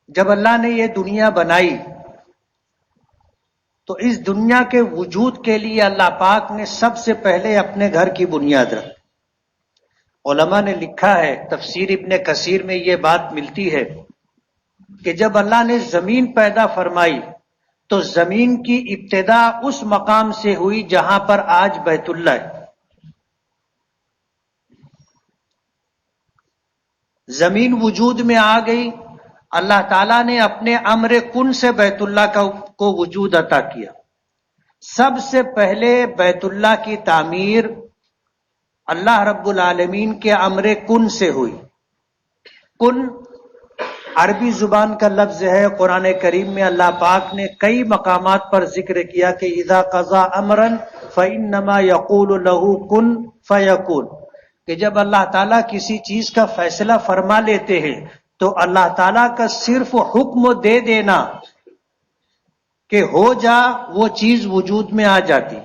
جب اللہ نے یہ دنیا بنائی تو اس دنیا کے وجود کے لیے اللہ پاک نے سب سے پہلے اپنے گھر کی بنیاد رکھی۔ علماء نے لکھا ہے، تفسیر ابن کثیر میں یہ بات ملتی ہے کہ جب اللہ نے زمین پیدا فرمائی تو زمین کی ابتدا اس مقام سے ہوئی جہاں پر آج بیت اللہ ہے۔ زمین وجود میں آ گئی، اللہ تعالیٰ نے اپنے امر کن سے بیت اللہ کو وجود عطا کیا۔ سب سے پہلے بیت اللہ کی تعمیر اللہ رب العالمین کے امر کن سے ہوئی۔ کن عربی زبان کا لفظ ہے، قرآن کریم میں اللہ پاک نے کئی مقامات پر ذکر کیا کہ اذا قضا امرا فانما یقول له کن فیکون، کہ جب اللہ تعالیٰ کسی چیز کا فیصلہ فرما لیتے ہیں تو اللہ تعالیٰ کا صرف حکم دے دینا کہ ہو جا، وہ چیز وجود میں آ جاتی۔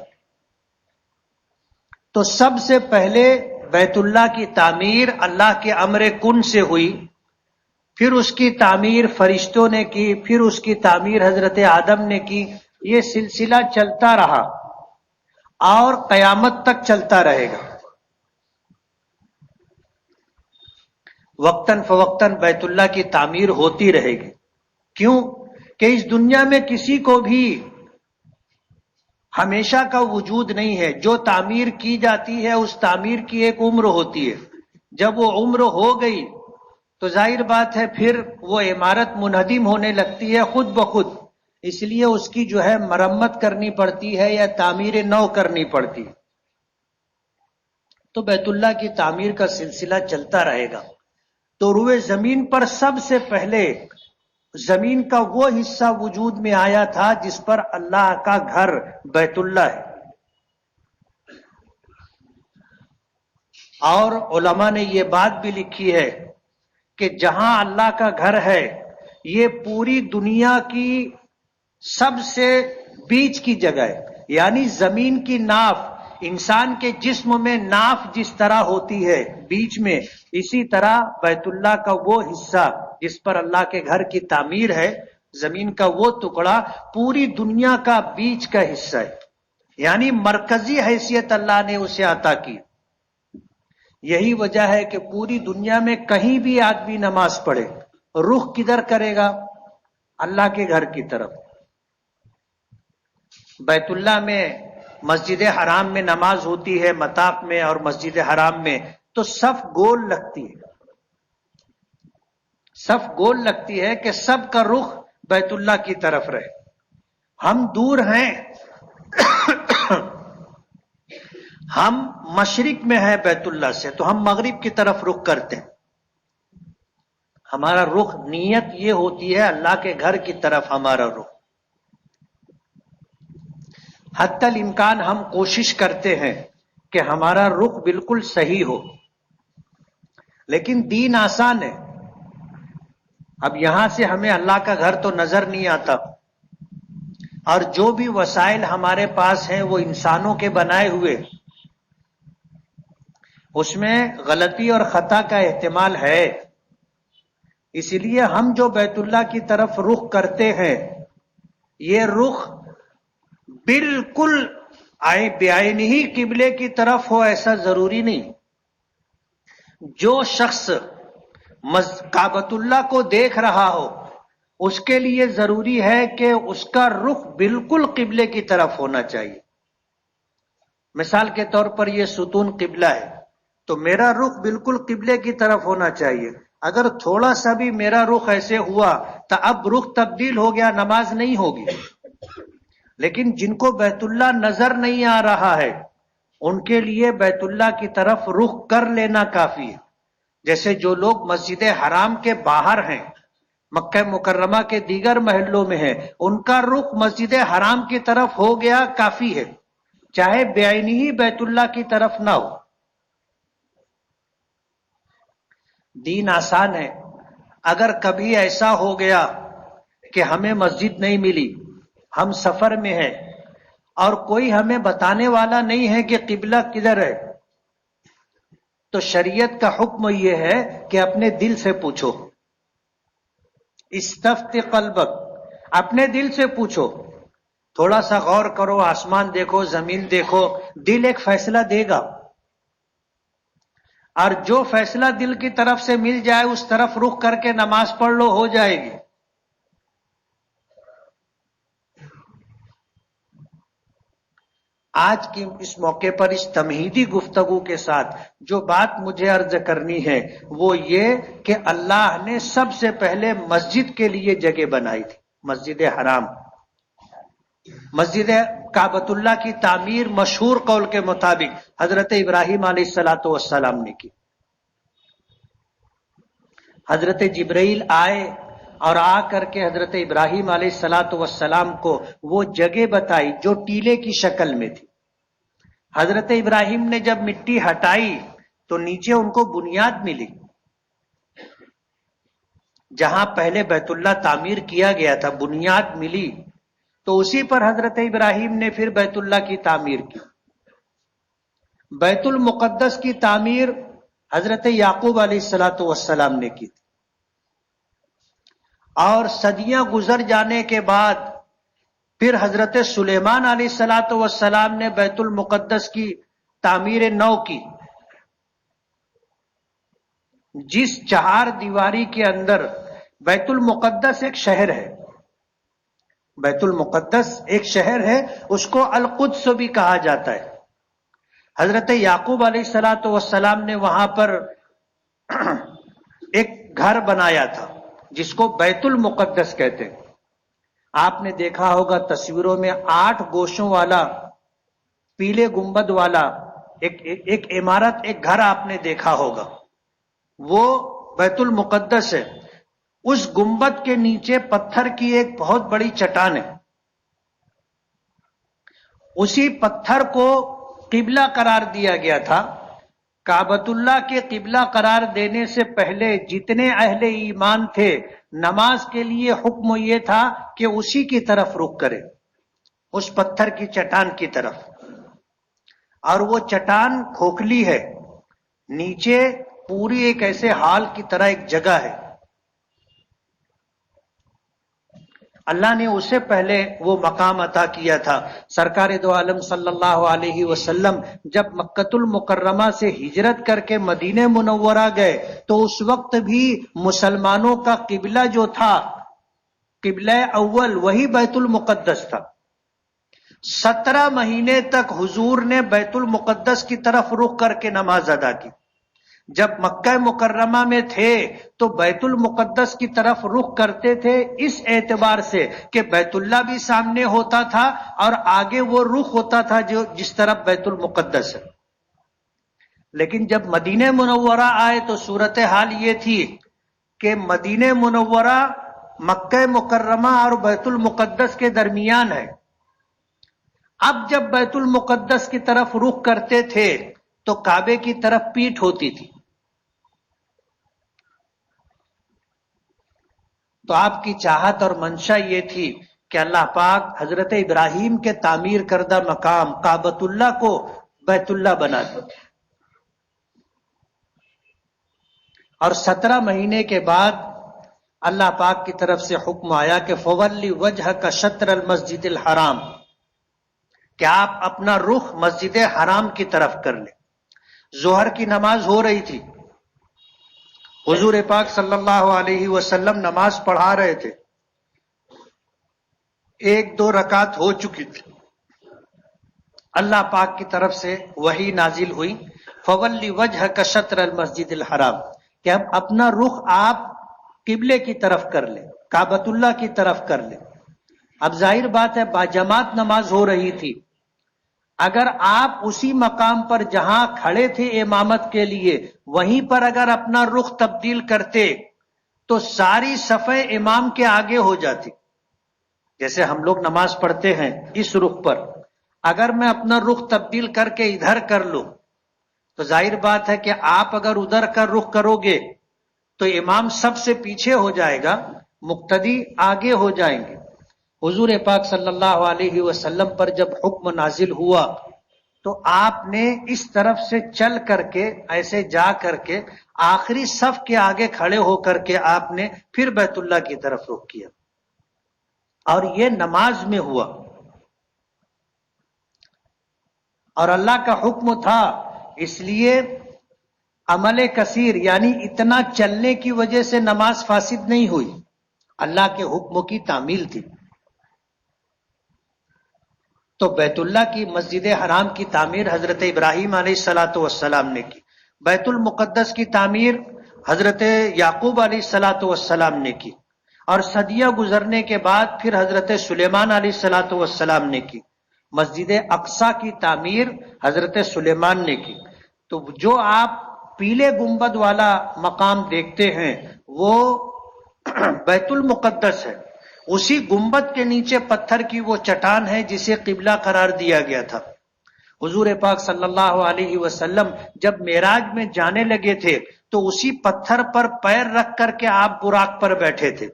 تو سب سے پہلے بیت اللہ کی تعمیر اللہ کے امر کن سے ہوئی، پھر اس کی تعمیر فرشتوں نے کی، پھر اس کی تعمیر حضرت آدم نے کی۔ یہ سلسلہ چلتا رہا اور قیامت تک چلتا رہے گا۔ وقتاً فوقتاً بیت اللہ کی تعمیر ہوتی رہے گی۔ کیوں کہ اس دنیا میں کسی کو بھی ہمیشہ کا وجود نہیں ہے۔ جو تعمیر کی جاتی ہے اس تعمیر کی ایک عمر ہوتی ہے، جب وہ عمر ہو گئی تو ظاہر بات ہے پھر وہ عمارت منہدم ہونے لگتی ہے خود بخود، اس لیے اس کی جو ہے مرمت کرنی پڑتی ہے یا تعمیر نو کرنی پڑتی۔ تو بیت اللہ کی تعمیر کا سلسلہ چلتا رہے گا۔ تو روئے زمین پر سب سے پہلے زمین کا وہ حصہ وجود میں آیا تھا جس پر اللہ کا گھر بیت اللہ ہے۔ اور علماء نے یہ بات بھی لکھی ہے کہ جہاں اللہ کا گھر ہے یہ پوری دنیا کی سب سے بیچ کی جگہ ہے، یعنی زمین کی ناف، انسان کے جسم میں ناف جس طرح ہوتی ہے بیچ میں، اسی طرح بیت اللہ کا وہ حصہ جس پر اللہ کے گھر کی تعمیر ہے، زمین کا وہ ٹکڑا پوری دنیا کا بیچ کا حصہ ہے، یعنی مرکزی حیثیت اللہ نے اسے عطا کی۔ یہی وجہ ہے کہ پوری دنیا میں کہیں بھی آدمی نماز پڑھے، رخ کدھر کرے گا؟ اللہ کے گھر کی طرف۔ بیت اللہ میں، مسجد حرام میں نماز ہوتی ہے، مطاف میں اور مسجد حرام میں، تو صف گول لگتی ہے، صف گول لگتی ہے کہ سب کا رخ بیت اللہ کی طرف رہے۔ ہم دور ہیں، ہم مشرق میں ہیں بیت اللہ سے، تو ہم مغرب کی طرف رخ کرتے ہیں۔ ہمارا رخ، نیت یہ ہوتی ہے اللہ کے گھر کی طرف ہمارا رخ۔ حتی الامکان ہم کوشش کرتے ہیں کہ ہمارا رخ بالکل صحیح ہو، لیکن دین آسان ہے۔ اب یہاں سے ہمیں اللہ کا گھر تو نظر نہیں آتا، اور جو بھی وسائل ہمارے پاس ہیں وہ انسانوں کے بنائے ہوئے، اس میں غلطی اور خطا کا احتمال ہے۔ اس لیے ہم جو بیت اللہ کی طرف رخ کرتے ہیں، یہ رخ بالکل بعینہ ہی قبلے کی طرف ہو ایسا ضروری نہیں۔ جو شخص کعبۃ اللہ کو دیکھ رہا ہو اس کے لیے ضروری ہے کہ اس کا رخ بالکل قبلے کی طرف ہونا چاہیے۔ مثال کے طور پر یہ ستون قبلہ ہے تو میرا رخ بالکل قبلے کی طرف ہونا چاہیے۔ اگر تھوڑا سا بھی میرا رخ ایسے ہوا تو اب رخ تبدیل ہو گیا، نماز نہیں ہوگی۔ لیکن جن کو بیت اللہ نظر نہیں آ رہا ہے ان کے لیے بیت اللہ کی طرف رخ کر لینا کافی ہے۔ جیسے جو لوگ مسجد حرام کے باہر ہیں، مکہ مکرمہ کے دیگر محلوں میں ہیں، ان کا رخ مسجد حرام کی طرف ہو گیا کافی ہے، چاہے بعینہ ہی بیت اللہ کی طرف نہ ہو۔ دین آسان ہے۔ اگر کبھی ایسا ہو گیا کہ ہمیں مسجد نہیں ملی، ہم سفر میں ہیں اور کوئی ہمیں بتانے والا نہیں ہے کہ قبلہ کدھر ہے، تو شریعت کا حکم یہ ہے کہ اپنے دل سے پوچھو، استفت قلبک، اپنے دل سے پوچھو، تھوڑا سا غور کرو، آسمان دیکھو، زمین دیکھو، دل ایک فیصلہ دے گا، اور جو فیصلہ دل کی طرف سے مل جائے اس طرف رخ کر کے نماز پڑھ لو، ہو جائے گی۔ آج کی اس موقع پر اس تمہیدی گفتگو کے ساتھ جو بات مجھے عرض کرنی ہے وہ یہ کہ اللہ نے سب سے پہلے مسجد کے لیے جگہ بنائی تھی، مسجد حرام، مسجد کعبۃ اللہ کی تعمیر مشہور قول کے مطابق حضرت ابراہیم علیہ الصلوۃ والسلام نے کی۔ حضرت جبرائیل آئے اور آ کر کے حضرت ابراہیم علیہ الصلوۃ والسلام کو وہ جگہ بتائی جو ٹیلے کی شکل میں تھی۔ حضرت ابراہیم نے جب مٹی ہٹائی تو نیچے ان کو بنیاد ملی، جہاں پہلے بیت اللہ تعمیر کیا گیا تھا بنیاد ملی، تو اسی پر حضرت ابراہیم نے پھر بیت اللہ کی تعمیر کی۔ بیت المقدس کی تعمیر حضرت یعقوب علیہ الصلوۃ والسلام نے کی تھی، اور صدیاں گزر جانے کے بعد پھر حضرت سلیمان علیہ الصلوۃ والسلام نے بیت المقدس کی تعمیر نو کی، جس چہار دیواری کے اندر بیت المقدس ایک شہر ہے، بیت المقدس ایک شہر ہے، اس کو القدس بھی کہا جاتا ہے۔ حضرت یعقوب علیہ الصلوۃ والسلام نے وہاں پر ایک گھر بنایا تھا جس کو بیت المقدس کہتے ہیں۔ آپ نے دیکھا ہوگا تصویروں میں 8 گوشوں والا پیلے گنبد والا ایک عمارت، ایک گھر آپ نے دیکھا ہوگا، وہ بیت المقدس ہے۔ اس گنبد کے نیچے پتھر کی ایک بہت بڑی چٹان ہے، اسی پتھر کو قبلہ قرار دیا گیا تھا۔ کعبۃ اللہ کے قبلہ قرار دینے سے پہلے جتنے اہل ایمان تھے، نماز کے لیے حکم یہ تھا کہ اسی کی طرف رخ کرے، اس پتھر کی چٹان کی طرف، اور وہ چٹان کھوکھلی ہے، نیچے پوری ایک ایسے ہال کی طرح ایک جگہ ہے۔ اللہ نے اسے پہلے وہ مقام عطا کیا تھا۔ سرکار دو عالم صلی اللہ علیہ وسلم جب مکۃ المکرمہ سے ہجرت کر کے مدینہ منورہ گئے تو اس وقت بھی مسلمانوں کا قبلہ جو تھا، قبلہ اول، وہی بیت المقدس تھا۔ 17 مہینے تک حضور نے بیت المقدس کی طرف رخ کر کے نماز ادا کی۔ جب مکہ مکرمہ میں تھے تو بیت المقدس کی طرف رخ کرتے تھے، اس اعتبار سے کہ بیت اللہ بھی سامنے ہوتا تھا اور آگے وہ رخ ہوتا تھا جو جس طرف بیت المقدس ہے۔ لیکن جب مدینہ منورہ آئے تو صورتحال یہ تھی کہ مدینہ منورہ مکہ مکرمہ اور بیت المقدس کے درمیان ہے۔ اب جب بیت المقدس کی طرف رخ کرتے تھے تو کعبے کی طرف پیٹھ ہوتی تھی، تو آپ کی چاہت اور منشا یہ تھی کہ اللہ پاک حضرت ابراہیم کے تعمیر کردہ مقام کعبۃ اللہ کو بیت اللہ بنا دے۔ اور 17 مہینے کے بعد اللہ پاک کی طرف سے حکم آیا کہ فولی وجہ کا شطر المسجد الحرام، کہ آپ اپنا رخ مسجد حرام کی طرف کر لیں۔ ظہر کی نماز ہو رہی تھی، حضور پاک صلی اللہ علیہ وسلم نماز پڑھا رہے تھے، 1-2 رکعت ہو چکی تھی، اللہ پاک کی طرف سے وحی نازل ہوئی، فولی وجہ کا شطر المسجد الحرام، کہ اب اپنا رخ آپ قبلے کی طرف کر لیں، کعبۃ اللہ کی طرف کر لیں۔ اب ظاہر بات ہے باجماعت نماز ہو رہی تھی، اگر آپ اسی مقام پر جہاں کھڑے تھے امامت کے لیے وہیں پر اگر اپنا رخ تبدیل کرتے تو ساری صفیں امام کے آگے ہو جاتی۔ جیسے ہم لوگ نماز پڑھتے ہیں اس رخ پر، اگر میں اپنا رخ تبدیل کر کے ادھر کر لوں تو ظاہر بات ہے کہ آپ اگر ادھر کا رخ کرو گے تو امام سب سے پیچھے ہو جائے گا، مقتدی آگے ہو جائیں گے۔ حضور پاک صلی اللہ علیہ وسلم پر جب حکم نازل ہوا تو آپ نے اس طرف سے چل کر کے ایسے جا کر کے آخری صف کے آگے کھڑے ہو کر کے آپ نے پھر بیت اللہ کی طرف رخ کیا، اور یہ نماز میں ہوا، اور اللہ کا حکم تھا، اس لیے عمل کثیر یعنی اتنا چلنے کی وجہ سے نماز فاسد نہیں ہوئی، اللہ کے حکم کی تعمیل تھی۔ تو بیت اللہ کی مسجد حرام کی تعمیر حضرت ابراہیم علیہ الصلاۃ والسلام نے کی، بیت المقدس کی تعمیر حضرت یعقوب علیہ الصلاۃ والسلام نے کی، اور صدیاں گزرنے کے بعد پھر حضرت سلیمان علیہ الصلاۃ والسلام نے کی۔ مسجد اقصی کی تعمیر حضرت سلیمان نے کی۔ تو جو آپ پیلے گنبد والا مقام دیکھتے ہیں وہ بیت المقدس ہے، اسی گنبد کے نیچے پتھر کی وہ چٹان ہے جسے قبلہ قرار دیا گیا تھا۔ حضور پاک صلی اللہ علیہ وسلم جب معراج میں جانے لگے تھے تو اسی پتھر پر پیر رکھ کر کے آپ براق پر بیٹھے تھے،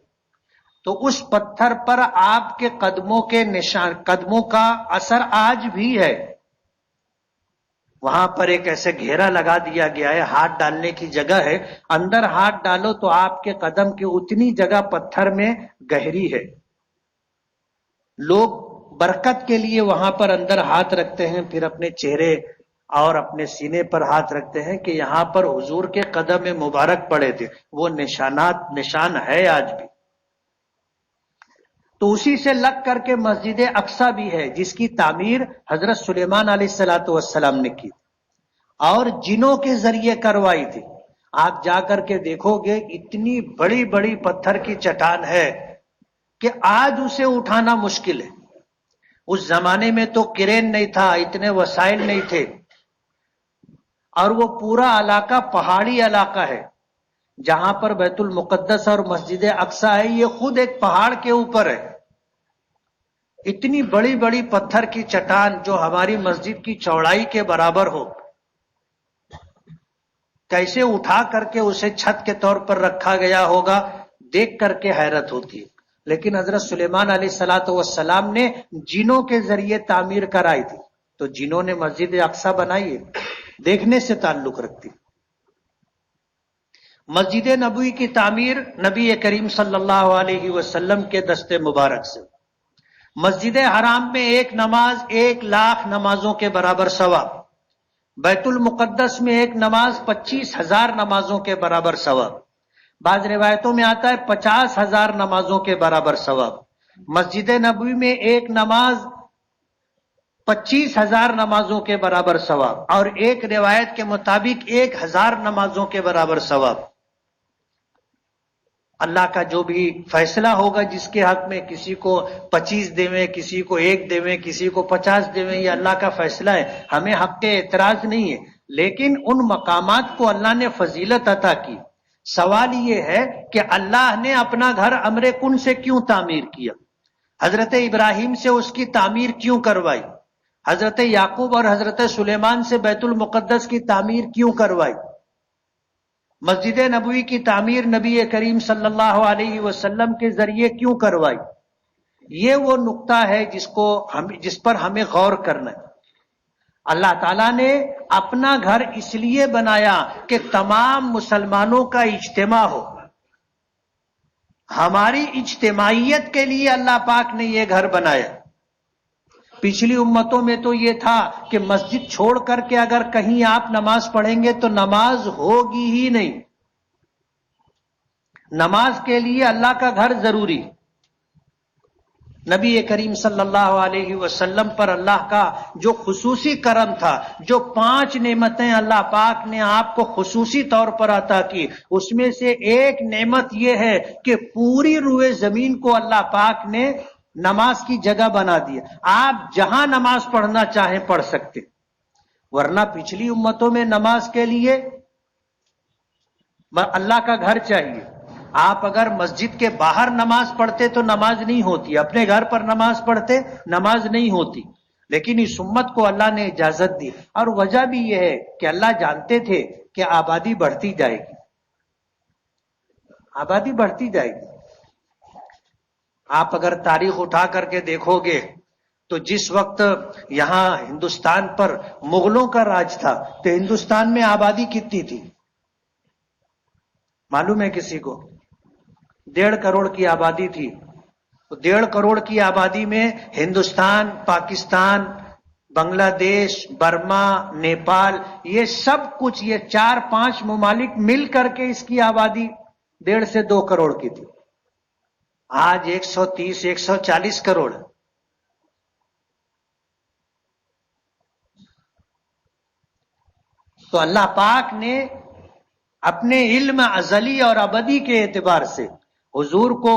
تو اس پتھر پر آپ کے قدموں کے نشان، قدموں کا اثر آج بھی ہے۔ وہاں پر ایک ایسے گھیرا لگا دیا گیا ہے، ہاتھ ڈالنے کی جگہ ہے، اندر ہاتھ ڈالو تو آپ کے قدم کی اتنی جگہ پتھر میں گہری ہے۔ لوگ برکت کے لیے وہاں پر اندر ہاتھ رکھتے ہیں، پھر اپنے چہرے اور اپنے سینے پر ہاتھ رکھتے ہیں کہ یہاں پر حضور کے قدم مبارک پڑے تھے، وہ نشان ہے آج بھی۔ تو اسی سے لگ کر کے مسجد اقصی بھی ہے جس کی تعمیر حضرت سلیمان علیہ الصلاۃ والسلام نے کی اور جنوں کے ذریعے کروائی تھی۔ آپ جا کر کے دیکھو گے اتنی بڑی بڑی پتھر کی چٹان ہے کہ آج اسے اٹھانا مشکل ہے۔ اس زمانے میں تو کرین نہیں تھا، اتنے وسائل نہیں تھے، اور وہ پورا علاقہ پہاڑی علاقہ ہے جہاں پر بیت المقدس اور مسجد اقصی ہے، یہ خود ایک پہاڑ کے اوپر ہے۔ اتنی بڑی بڑی پتھر کی چٹان جو ہماری مسجد کی چوڑائی کے برابر ہو، کیسے اٹھا کر کے اسے چھت کے طور پر رکھا گیا ہوگا، دیکھ کر کے حیرت ہوتی ہے۔ لیکن حضرت سلیمان علیہ الصلاۃ والسلام نے جنوں کے ذریعے تعمیر کرائی تھی، تو جنوں نے مسجد اقصی بنائی ہے، دیکھنے سے تعلق رکھتی۔ مسجد نبوی کی تعمیر نبی کریم صلی اللہ علیہ وسلم کے دست مبارک سے۔ مسجد حرام میں ایک نماز 1,00,000 نمازوں کے برابر ثواب، بیت المقدس میں ایک نماز 25,000 نمازوں کے برابر ثواب، بعض روایتوں میں آتا ہے 50,000 نمازوں کے برابر ثواب۔ مسجد نبوی میں ایک نماز 25,000 نمازوں کے برابر ثواب، اور ایک روایت کے مطابق 1,000 نمازوں کے برابر ثواب۔ اللہ کا جو بھی فیصلہ ہوگا جس کے حق میں، کسی کو 25 دیویں، کسی کو 1 دیویں، کسی کو 50 دیویں، یہ اللہ کا فیصلہ ہے، ہمیں حق کے اعتراض نہیں ہے، لیکن ان مقامات کو اللہ نے فضیلت عطا کی۔ سوال یہ ہے کہ اللہ نے اپنا گھر امر کن سے کیوں تعمیر کیا؟ حضرت ابراہیم سے اس کی تعمیر کیوں کروائی؟ حضرت یعقوب اور حضرت سلیمان سے بیت المقدس کی تعمیر کیوں کروائی؟ مسجد نبوی کی تعمیر نبی کریم صلی اللہ علیہ وسلم کے ذریعے کیوں کروائی؟ یہ وہ نقطہ ہے جس پر ہمیں غور کرنا ہے۔ اللہ تعالیٰ نے اپنا گھر اس لیے بنایا کہ تمام مسلمانوں کا اجتماع ہو، ہماری اجتماعیت کے لیے اللہ پاک نے یہ گھر بنایا۔ پچھلی امتوں میں تو یہ تھا کہ مسجد چھوڑ کر کے اگر کہیں آپ نماز پڑھیں گے تو نماز ہوگی ہی نہیں۔ نماز کے لیے اللہ کا گھر ضروری۔ نبی کریم صلی اللہ علیہ وسلم پر اللہ کا جو خصوصی کرم تھا، جو 5 نعمتیں اللہ پاک نے آپ کو خصوصی طور پر عطا کی، اس میں سے ایک نعمت یہ ہے کہ پوری روئے زمین کو اللہ پاک نے نماز کی جگہ بنا دیا، آپ جہاں نماز پڑھنا چاہیں پڑھ سکتے۔ ورنہ پچھلی امتوں میں نماز کے لیے اللہ کا گھر چاہیے۔ آپ اگر مسجد کے باہر نماز پڑھتے تو نماز نہیں ہوتی، اپنے گھر پر نماز پڑھتے نماز نہیں ہوتی، لیکن اس امت کو اللہ نے اجازت دی، اور وجہ بھی یہ ہے کہ اللہ جانتے تھے کہ آبادی بڑھتی جائے گی، آبادی بڑھتی جائے گی۔ آپ اگر تاریخ اٹھا کر کے دیکھو گے تو جس وقت یہاں ہندوستان پر مغلوں کا راج تھا تو ہندوستان میں آبادی کتنی تھی معلوم ہے کسی کو؟ 1.5 کروڑ کی آبادی تھی. تو 1.5 کروڑ کی آبادی میں ہندوستان، پاکستان، بنگلہ دیش، برما، نیپال، یہ سب کچھ، یہ 4-5 ممالک مل کر کے اس کی آبادی 1.5 سے 2 کروڑ کی تھی. آج 130-140 کروڑ. تو اللہ پاک نے اپنے علم ازلی اور ابدی کے اعتبار سے حضور کو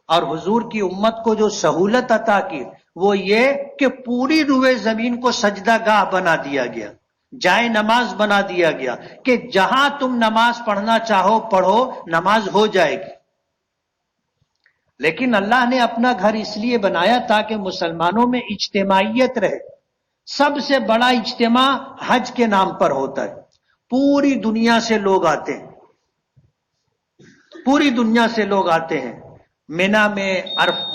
اور حضور کی امت کو جو سہولت عطا کی وہ یہ کہ پوری روئے زمین کو سجدہ گاہ بنا دیا گیا، جائے نماز بنا دیا گیا کہ جہاں تم نماز پڑھنا چاہو پڑھو، نماز ہو جائے گی. لیکن اللہ نے اپنا گھر اس لیے بنایا تاکہ مسلمانوں میں اجتماعیت رہے. سب سے بڑا اجتماع حج کے نام پر ہوتا ہے. پوری دنیا سے لوگ آتے ہیں، پوری دنیا سے لوگ آتے ہیں. مینا میں،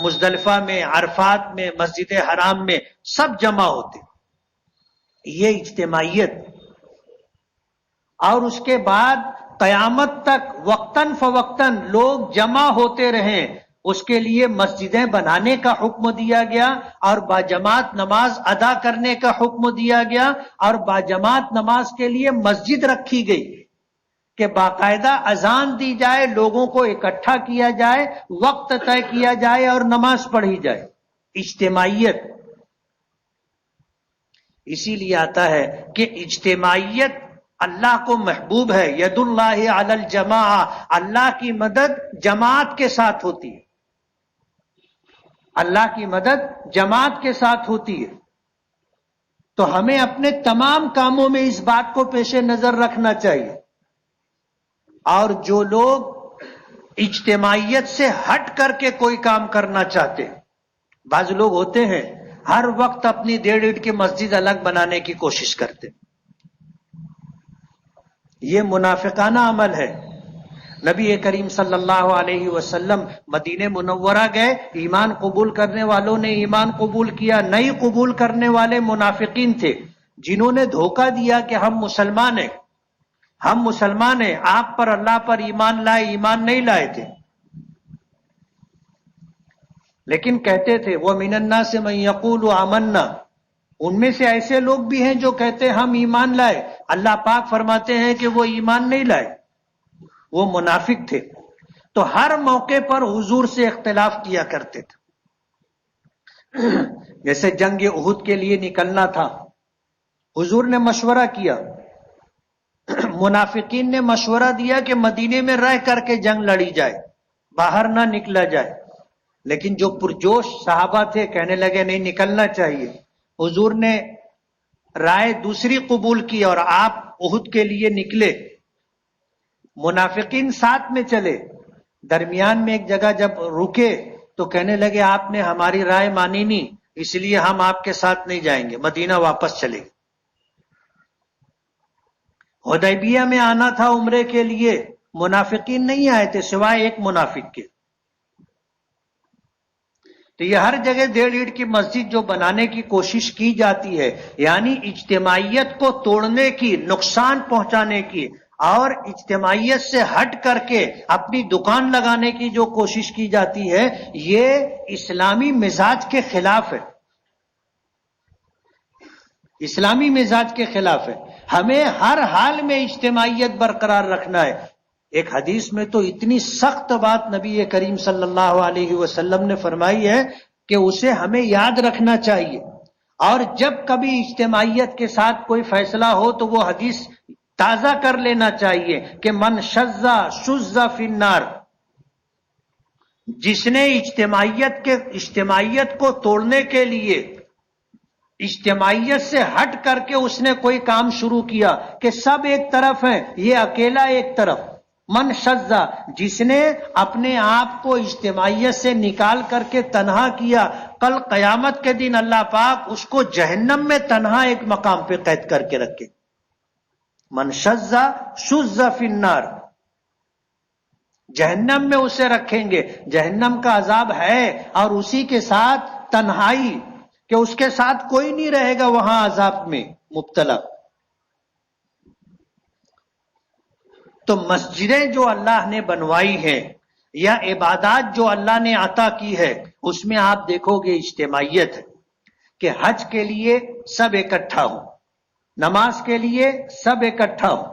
مزدلفہ میں، عرفات میں، مسجد حرام میں سب جمع ہوتے. یہ اجتماعیت. اور اس کے بعد قیامت تک وقتاً فوقتاً لوگ جمع ہوتے رہیں، اس کے لیے مسجدیں بنانے کا حکم دیا گیا اور باجماعت نماز ادا کرنے کا حکم دیا گیا. اور باجماعت نماز کے لیے مسجد رکھی گئی کہ باقاعدہ اذان دی جائے، لوگوں کو اکٹھا کیا جائے، وقت طے کیا جائے اور نماز پڑھی جائے. اجتماعیت. اسی لیے آتا ہے کہ اجتماعیت اللہ کو محبوب ہے. ید اللہ علی الجماع، اللہ کی مدد جماعت کے ساتھ ہوتی ہے. اللہ کی مدد جماعت کے ساتھ ہوتی ہے. تو ہمیں اپنے تمام کاموں میں اس بات کو پیش نظر رکھنا چاہیے. اور جو لوگ اجتماعیت سے ہٹ کر کے کوئی کام کرنا چاہتے، بعض لوگ ہوتے ہیں ہر وقت اپنی 1.5 اینٹ کی مسجد الگ بنانے کی کوشش کرتے. یہ منافقانہ عمل ہے. نبی کریم صلی اللہ علیہ وسلم مدینہ منورہ گئے، ایمان قبول کرنے والوں نے ایمان قبول کیا، نہیں قبول کرنے والے منافقین تھے جنہوں نے دھوکہ دیا کہ ہم مسلمان ہیں، ہم مسلمان ہیں. آپ پر، اللہ پر ایمان لائے، ایمان نہیں لائے تھے. لیکن کہتے تھے وَمِنَ النَّاسِ مَن يَقُولُ آمَنَّا، ان میں سے ایسے لوگ بھی ہیں جو کہتے ہیں ہم ایمان لائے. اللہ پاک فرماتے ہیں کہ وہ ایمان نہیں لائے، وہ منافق تھے. تو ہر موقع پر حضور سے اختلاف کیا کرتے تھے. جیسے جنگ احد کے لیے نکلنا تھا، حضور نے مشورہ کیا، منافقین نے مشورہ دیا کہ مدینے میں رہ کر کے جنگ لڑی جائے، باہر نہ نکلا جائے. لیکن جو پرجوش صحابہ تھے کہنے لگے نہیں، نکلنا چاہیے. حضور نے رائے دوسری قبول کی اور آپ احد کے لیے نکلے. منافقین ساتھ میں چلے. درمیان میں ایک جگہ جب رکے تو کہنے لگے آپ نے ہماری رائے مانی نہیں، اس لیے ہم آپ کے ساتھ نہیں جائیں گے، مدینہ واپس چلے. حدیبیہ میں آنا تھا عمرے کے لیے، منافقین نہیں آئے تھے سوائے ایک منافق کے. تو یہ ہر جگہ 1.5 اینٹ کی مسجد جو بنانے کی کوشش کی جاتی ہے، یعنی اجتماعیت کو توڑنے کی، نقصان پہنچانے کی، اور اجتماعیت سے ہٹ کر کے اپنی دکان لگانے کی جو کوشش کی جاتی ہے، یہ اسلامی مزاج کے خلاف ہے. اسلامی مزاج کے خلاف ہے. ہمیں ہر حال میں اجتماعیت برقرار رکھنا ہے. ایک حدیث میں تو اتنی سخت بات نبی کریم صلی اللہ علیہ وسلم نے فرمائی ہے کہ اسے ہمیں یاد رکھنا چاہیے. اور جب کبھی اجتماعیت کے ساتھ کوئی فیصلہ ہو تو وہ حدیث تازہ کر لینا چاہیے کہ من شذ فی النار، جس نے اجتماعیت کو توڑنے کے لیے، اجتماعیت سے ہٹ کر کے اس نے کوئی کام شروع کیا کہ سب ایک طرف ہیں، یہ اکیلا ایک طرف. من شذ، جس نے اپنے آپ کو اجتماعیت سے نکال کر کے تنہا کیا، کل قیامت کے دن اللہ پاک اس کو جہنم میں تنہا ایک مقام پہ قید کر کے رکھے. من شذ فی النار، جہنم میں اسے رکھیں گے. جہنم کا عذاب ہے، اور اسی کے ساتھ تنہائی. کہ اس کے ساتھ کوئی نہیں رہے گا وہاں عذاب میں مبتلا. تو مسجدیں جو اللہ نے بنوائی ہیں یا عبادات جو اللہ نے عطا کی ہے اس میں آپ دیکھو گے اجتماعیت ہے کہ حج کے لیے سب اکٹھا ہو، نماز کے لیے سب اکٹھا ہو.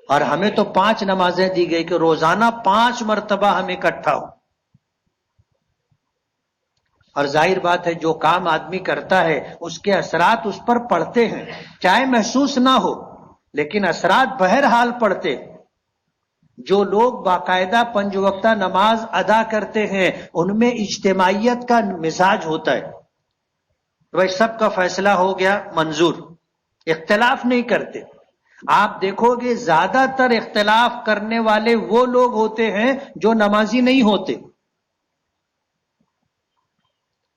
اور ہمیں تو 5 نمازیں دی گئی کہ روزانہ 5 مرتبہ ہم اکٹھا ہو. اور ظاہر بات ہے جو کام آدمی کرتا ہے اس کے اثرات اس پر پڑتے ہیں، چاہے محسوس نہ ہو لیکن اثرات بہرحال پڑتے. جو لوگ باقاعدہ 5 وقتہ نماز ادا کرتے ہیں ان میں اجتماعیت کا مزاج ہوتا ہے. بھائی سب کا فیصلہ ہو گیا منظور، اختلاف نہیں کرتے. آپ دیکھو گے زیادہ تر اختلاف کرنے والے وہ لوگ ہوتے ہیں جو نمازی نہیں ہوتے.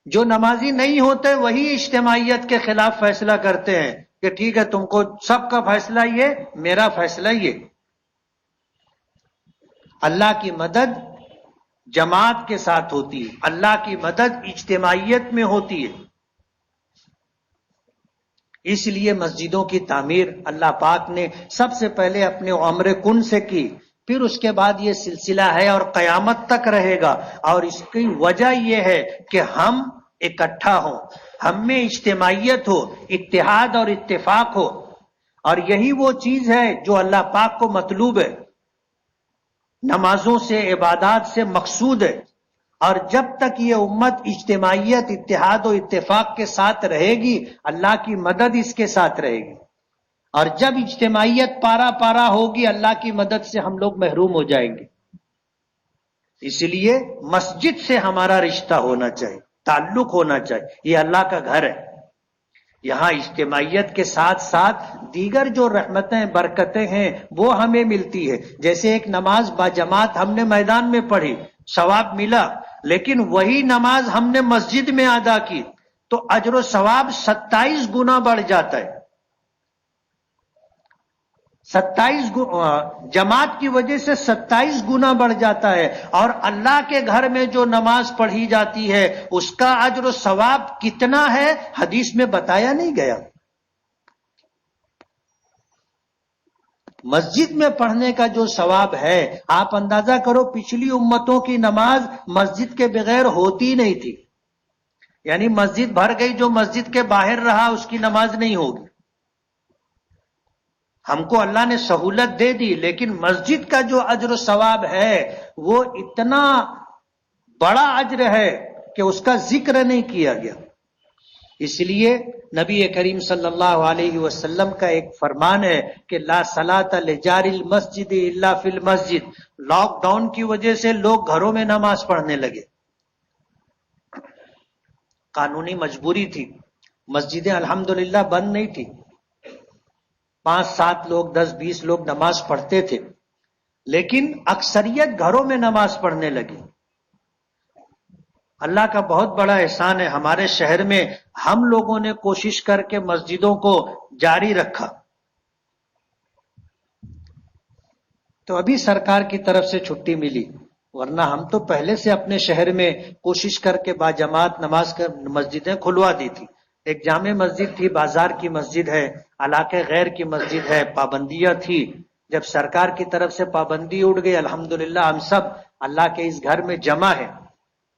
جو نمازی نہیں ہوتے وہی اجتماعیت کے خلاف فیصلہ کرتے ہیں کہ ٹھیک ہے تم کو سب کا فیصلہ یہ، میرا فیصلہ یہ. اللہ کی مدد جماعت کے ساتھ ہوتی ہے، اللہ کی مدد اجتماعیت میں ہوتی ہے. اس لیے مسجدوں کی تعمیر اللہ پاک نے سب سے پہلے اپنے عمر کن سے کی، پھر اس کے بعد یہ سلسلہ ہے اور قیامت تک رہے گا. اور اس کی وجہ یہ ہے کہ ہم اکٹھا ہوں، ہم میں اجتماعیت ہو، اتحاد اور اتفاق ہو. اور یہی وہ چیز ہے جو اللہ پاک کو مطلوب ہے، نمازوں سے عبادات سے مقصود ہے. اور جب تک یہ امت اجتماعیت، اتحاد و اتفاق کے ساتھ رہے گی اللہ کی مدد اس کے ساتھ رہے گی. اور جب اجتماعیت پارا پارا ہوگی اللہ کی مدد سے ہم لوگ محروم ہو جائیں گے. اس لیے مسجد سے ہمارا رشتہ ہونا چاہیے، تعلق ہونا چاہیے. یہ اللہ کا گھر ہے، یہاں اجتماعیت کے ساتھ ساتھ دیگر جو رحمتیں برکتیں ہیں وہ ہمیں ملتی ہے. جیسے ایک نماز باجماعت ہم نے میدان میں پڑھی، ثواب ملا، لیکن وہی نماز ہم نے مسجد میں ادا کی تو اجر و ثواب 27 گنا بڑھ جاتا ہے. 27 جماعت کی وجہ سے 27 گنا بڑھ جاتا ہے. اور اللہ کے گھر میں جو نماز پڑھی جاتی ہے اس کا اجر و ثواب کتنا ہے حدیث میں بتایا نہیں گیا. مسجد میں پڑھنے کا جو ثواب ہے آپ اندازہ کرو، پچھلی امتوں کی نماز مسجد کے بغیر ہوتی نہیں تھی. یعنی مسجد بھر گئی، جو مسجد کے باہر رہا اس کی نماز نہیں ہوگی. ہم کو اللہ نے سہولت دے دی لیکن مسجد کا جو اجر و ثواب ہے وہ اتنا بڑا اجر ہے کہ اس کا ذکر نہیں کیا گیا. اس لیے نبی کریم صلی اللہ علیہ وسلم کا ایک فرمان ہے کہ لا صلاۃ لجار المسجد الا فی المسجد. لاک ڈاؤن کی وجہ سے لوگ گھروں میں نماز پڑھنے لگے، قانونی مجبوری تھی. مسجدیں الحمدللہ بند نہیں تھی، 5-7 لوگ 10-20 لوگ نماز پڑھتے تھے، لیکن اکثریت گھروں میں نماز پڑھنے لگی. اللہ کا بہت بڑا احسان ہے، ہمارے شہر میں ہم لوگوں نے کوشش کر کے مسجدوں کو جاری رکھا. تو ابھی سرکار کی طرف سے چھٹی ملی، ورنہ ہم تو پہلے سے اپنے شہر میں کوشش کر کے باجماعت نماز کر مسجدیں کھلوا دی تھی. ایک جامع مسجد تھی، بازار کی مسجد ہے، علاقے غیر کی مسجد ہے، پابندیاں تھی. جب سرکار کی طرف سے پابندی اٹھ گئی الحمدللہ ہم سب اللہ کے اس گھر میں جمع ہیں.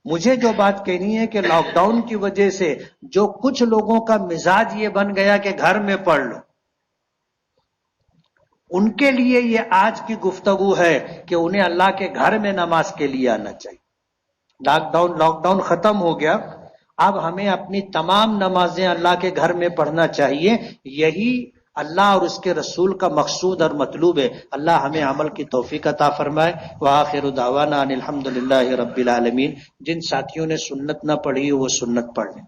مجھے جو بات کہنی ہے کہ لاک ڈاؤن کی وجہ سے جو کچھ لوگوں کا مزاج یہ بن گیا کہ گھر میں پڑھ لو، ان کے لیے یہ آج کی گفتگو ہے کہ انہیں اللہ کے گھر میں نماز کے لیے آنا چاہیے. لاک ڈاؤن ختم ہو گیا، اب ہمیں اپنی تمام نمازیں اللہ کے گھر میں پڑھنا چاہیے. یہی اللہ اور اس کے رسول کا مقصود اور مطلوب ہے. اللہ ہمیں عمل کی توفیق عطا فرمائے. وآخر دعوانا ان الحمدللہ رب العالمین. جن ساتھیوں نے سنت نہ پڑھی وہ سنت پڑھ لیں.